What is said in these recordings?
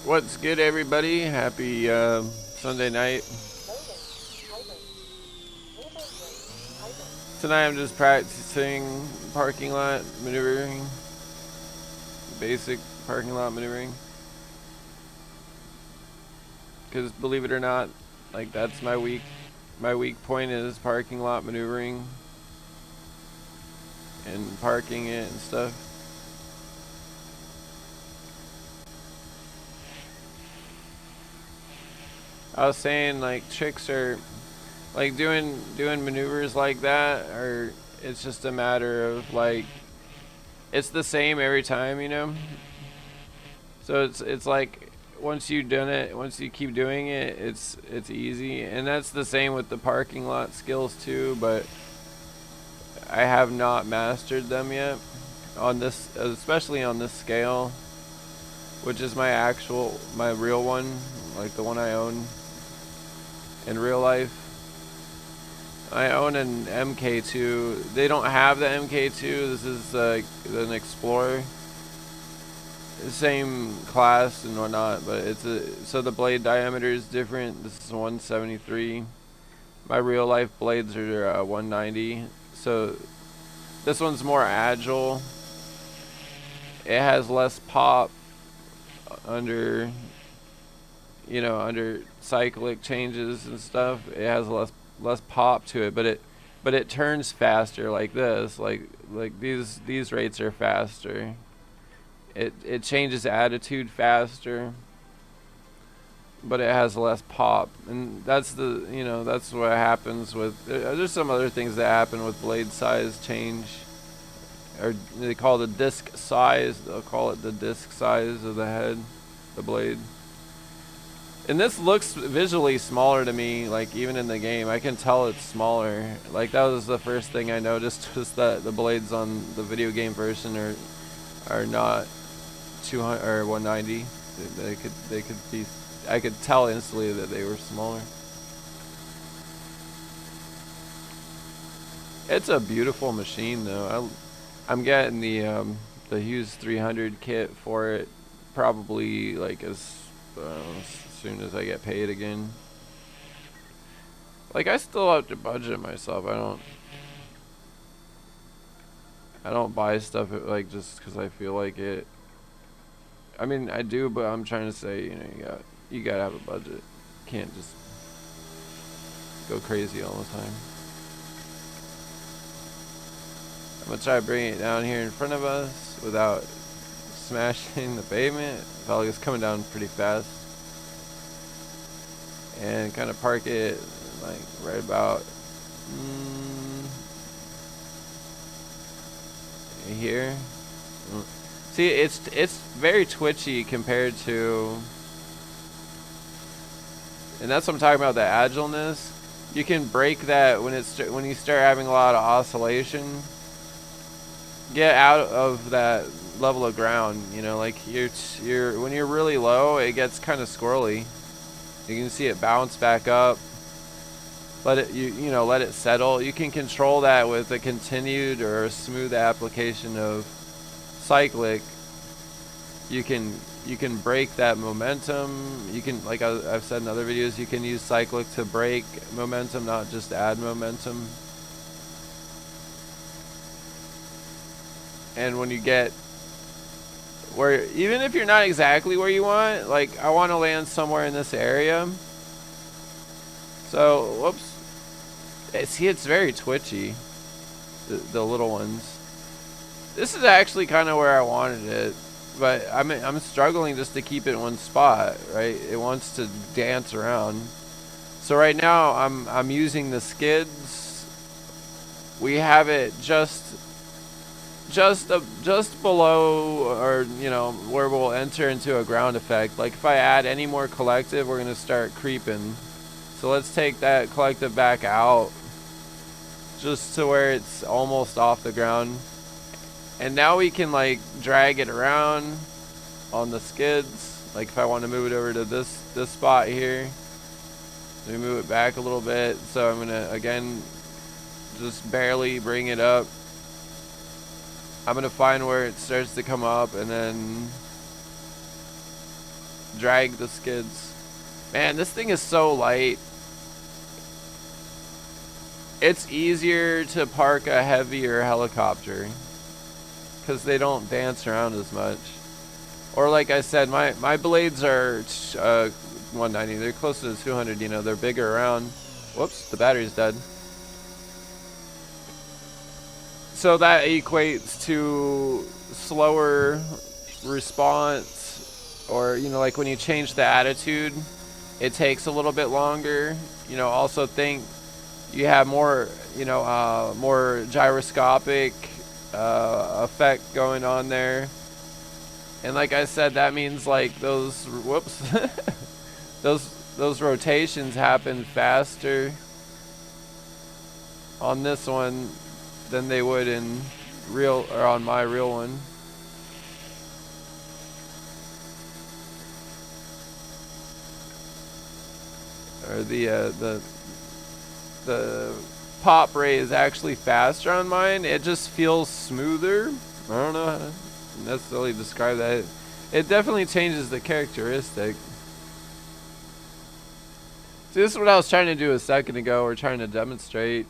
What's good, everybody? Happy Sunday night. Tonight I'm just practicing parking lot maneuvering. Basic parking lot maneuvering. Because believe it or not, like that's my weak point is parking lot maneuvering. And parking it and stuff. I was saying like tricks are like doing maneuvers like that, or it's just a matter of like it's the same every time, you know. So it's like once you've done it, once you keep doing it, it's easy, and that's the same with the parking lot skills too. But I have not mastered them yet on this, especially on this scale, which is my real one, like the one I own in real life. I own an MK2. They don't have the MK2. This is an Explorer. The same class and whatnot, but so the blade diameter is different. This is 173. My real life blades are 190. So this one's more agile. It has less pop under cyclic changes and stuff. It has less pop to it, but it turns faster like this. Like these rates are faster. It changes attitude faster, but it has less pop, and that's what happens with. There's some other things that happen with blade size change, or they call the disc size. They'll call it the disc size of the head, the blade. And this looks visually smaller to me, like even in the game. I can tell it's smaller. Like that was the first thing I noticed, was that the blades on the video game version are not 200 or 190. They could be, I could tell instantly that they were smaller. It's a beautiful machine though. I'm getting the Hughes 300 kit for it, probably like as soon as I get paid again. Like I still have to budget myself. I don't buy stuff like just because I feel like it. I mean I do, but I'm trying to say, you gotta have a budget. You can't just go crazy all the time. I'm gonna try to bring it down here in front of us without smashing the pavement. Probably it's coming down pretty fast. And kind of park it like right about here. See, it's very twitchy compared to, and that's what I'm talking about, the agileness. You can break that when you start having a lot of oscillation. Get out of that level of ground, like when you're really low, it gets kind of squirrely. You can see it bounce back up. Let it let it settle. You can control that with a continued or a smooth application of cyclic. You can break that momentum. You can, like I've said in other videos, you can use cyclic to break momentum, not just add momentum. And when you get where, even if you're not exactly where you want, like I want to land somewhere in this area. So, whoops. See, it's very twitchy, the little ones. This is actually kind of where I wanted it, but I'm struggling just to keep it in one spot, right? It wants to dance around. So right now I'm using the skids. We have it just below, or where we'll enter into a ground effect. Like if I add any more collective, we're gonna start creeping. So let's take that collective back out just to where it's almost off the ground. And now we can like drag it around on the skids. Like if I want to move it over to this spot here, let me move it back a little bit. So I'm gonna again just barely bring it up. I'm gonna find where it starts to come up and then drag the skids. Man, this thing is so light. It's easier to park a heavier helicopter because they don't dance around as much. Or like I said, my blades are 190. They're close to 200, you know, they're bigger around. Whoops, the battery's dead. So that equates to slower response, or, you know, like when you change the attitude, it takes a little bit longer. You know, also think you have more, you know, more gyroscopic effect going on there. And like I said, that means like those, whoops, those rotations happen faster on this one than they would in real, or on my real one. Or the pop rate is actually faster on mine. It just feels smoother. I don't know how to necessarily describe that. It definitely changes the characteristic. See, this is what I was trying to do a second ago, or trying to demonstrate,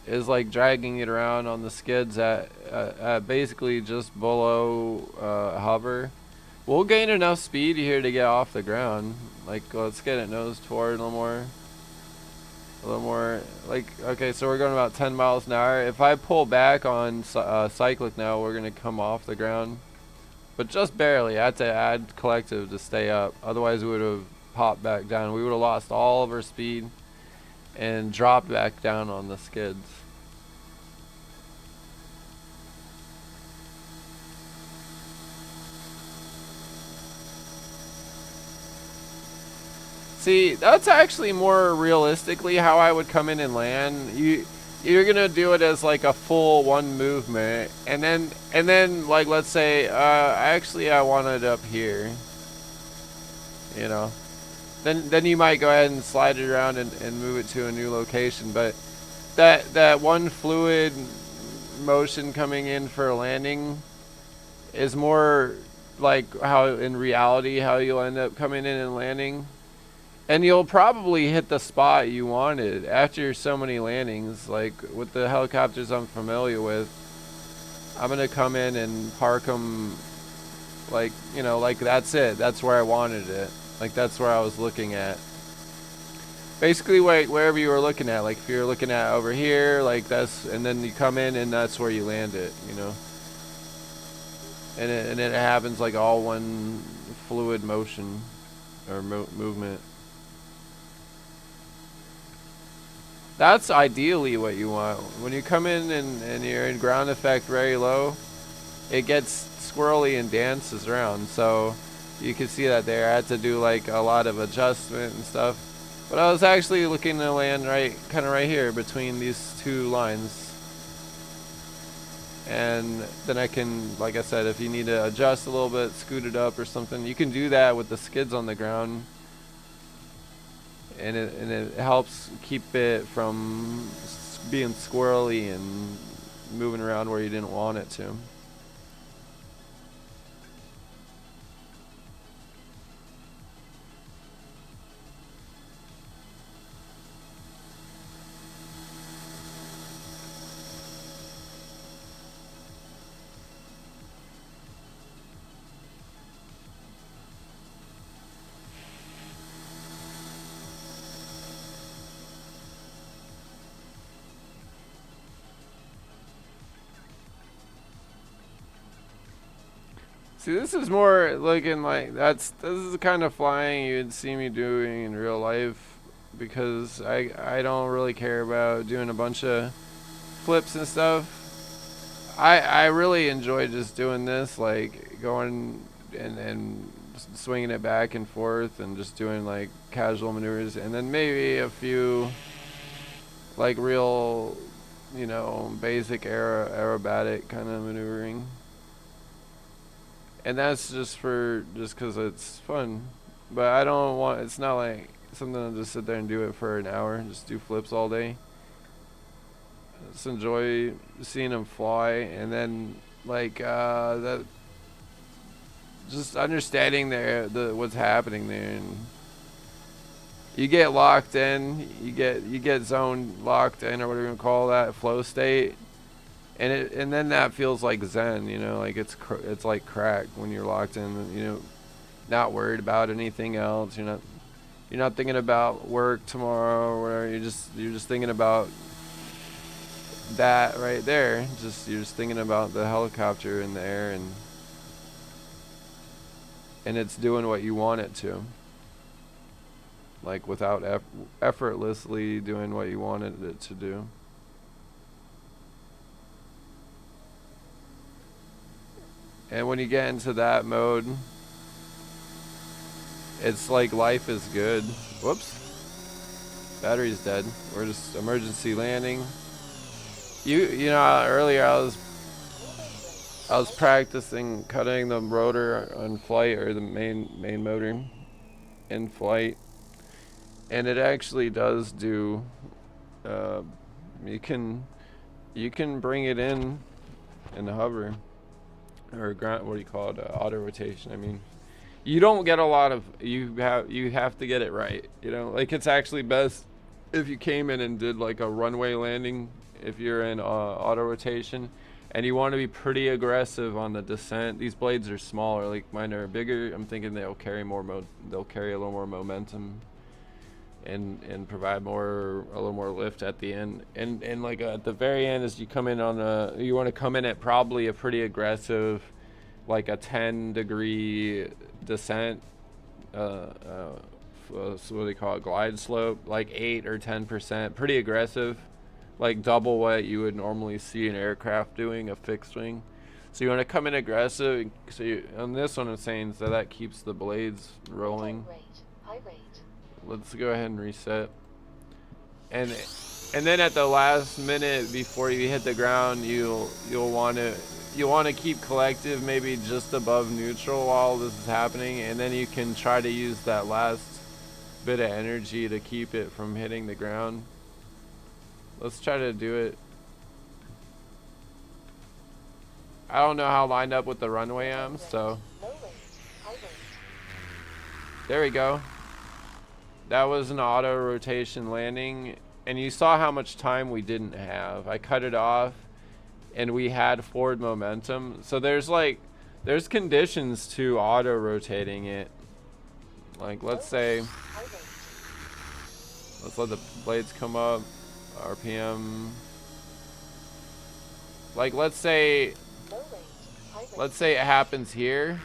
is like dragging it around on the skids at basically just below hover. We'll gain enough speed here to get off the ground. Like, let's get it nose toward a little more. A little more, like, okay, so we're going about 10 miles an hour. If I pull back on cyclic now, we're going to come off the ground. But just barely. I had to add collective to stay up. Otherwise, we would have popped back down. We would have lost all of our speed and dropped back down on the skids. See, that's actually more realistically how I would come in and land. You're gonna do it as like a full one movement, and then like, let's say actually I want it up here, you know, then you might go ahead and slide it around and move it to a new location. But that one fluid motion coming in for a landing is more like how in reality how you'll end up coming in and landing. And you'll probably hit the spot you wanted after so many landings. Like with the helicopters I'm familiar with, I'm gonna come in and park them, like, you know, like that's it. That's where I wanted it. Like that's where I was looking at. Basically, wherever you were looking at. Like if you're looking at over here, like that's, and then you come in and that's where you land it. You know. And it happens like all one fluid motion or movement. That's ideally what you want. When you come in and you're in ground effect very low, it gets squirrely and dances around. So you can see that there. I had to do like a lot of adjustment and stuff. But I was actually looking to land kind of right here between these two lines. And then I can, like I said, if you need to adjust a little bit, scoot it up or something, you can do that with the skids on the ground. And it helps keep it from being squirrely and moving around where you didn't want it to. See, this is more looking like this is the kind of flying you'd see me doing in real life, because I don't really care about doing a bunch of flips and stuff. I really enjoy just doing this, like going and swinging it back and forth and just doing like casual maneuvers, and then maybe a few like real, you know, basic aerobatic kind of maneuvering. And that's just because it's fun. But I don't want, it's not like something to just sit there and do it for an hour and just do flips all day. Just enjoy seeing them fly, and then like that, just understanding the what's happening there, and you get locked in, you get zone locked in, or whatever you call that, flow state, and then that feels like zen, you know, like it's like crack when you're locked in, you know, not worried about anything else. You're not thinking about work tomorrow or whatever. You're just thinking about that right there. You're just thinking about the helicopter in the air, and it's doing what you want it to. Like without effortlessly doing what you wanted it to do. And when you get into that mode, it's like life is good. Whoops. Battery's dead. We're just emergency landing. You know, earlier I was practicing cutting the rotor on flight, or the main motor in flight. And it actually does do, you can bring it in hover, or ground, what do you call it, auto rotation. I mean, you don't get a lot of, you have to get it right, you know, like it's actually best if you came in and did like a runway landing, if you're in auto rotation, and you want to be pretty aggressive on the descent. These blades are smaller, like mine are bigger. I'm thinking they'll carry a little more momentum, and provide a little more lift at the end, and like at the very end, as you come in on you want to come in at probably a pretty aggressive, like a 10-degree descent, so what do they call it, glide slope, like 8 or 10%, pretty aggressive, like double what you would normally see an aircraft doing, a fixed wing. So you want to come in aggressive. So on this one, I'm saying, so that keeps the blades rolling. High rate. Let's go ahead and reset. And then at the last minute before you hit the ground, you'll want to keep collective, maybe just above neutral while this is happening, and then you can try to use that last bit of energy to keep it from hitting the ground. Let's try to do it. I don't know how lined up with the runway am, so there we go. That was an auto rotation landing, and you saw how much time we didn't have. I cut it off, and we had forward momentum. So there's conditions to auto rotating it. Like, let's say, let's let the blades come up, RPM. Like, let's say it happens here.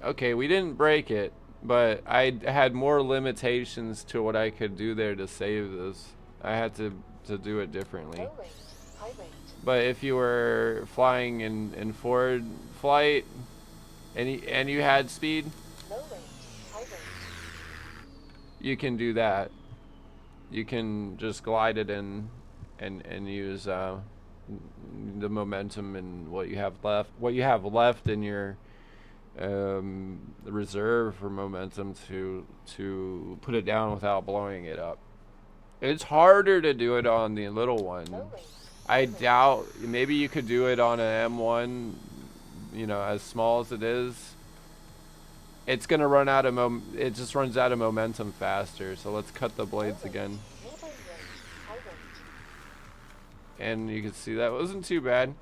Okay, we didn't break it, but I had more limitations to what I could do there to save this. I had to do it differently. But if you were flying in forward flight and you had speed, you can do that. You can just glide it in and use the momentum and what you have left in your reserve for momentum to put it down without blowing it up. It's harder to do it on the little one. I doubt, maybe you could do it on an M1, you know, as small as it is. It's gonna run out of it just runs out of momentum faster. So let's cut the blades again. And you can see that wasn't too bad.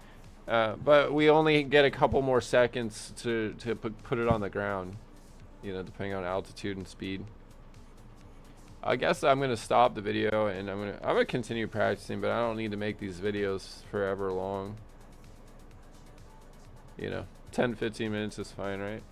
But we only get a couple more seconds to put it on the ground, you know, depending on altitude and speed. I guess I'm gonna stop the video, and I'm gonna continue practicing, but I don't need to make these videos forever long. You know, 10-15 minutes is fine, right?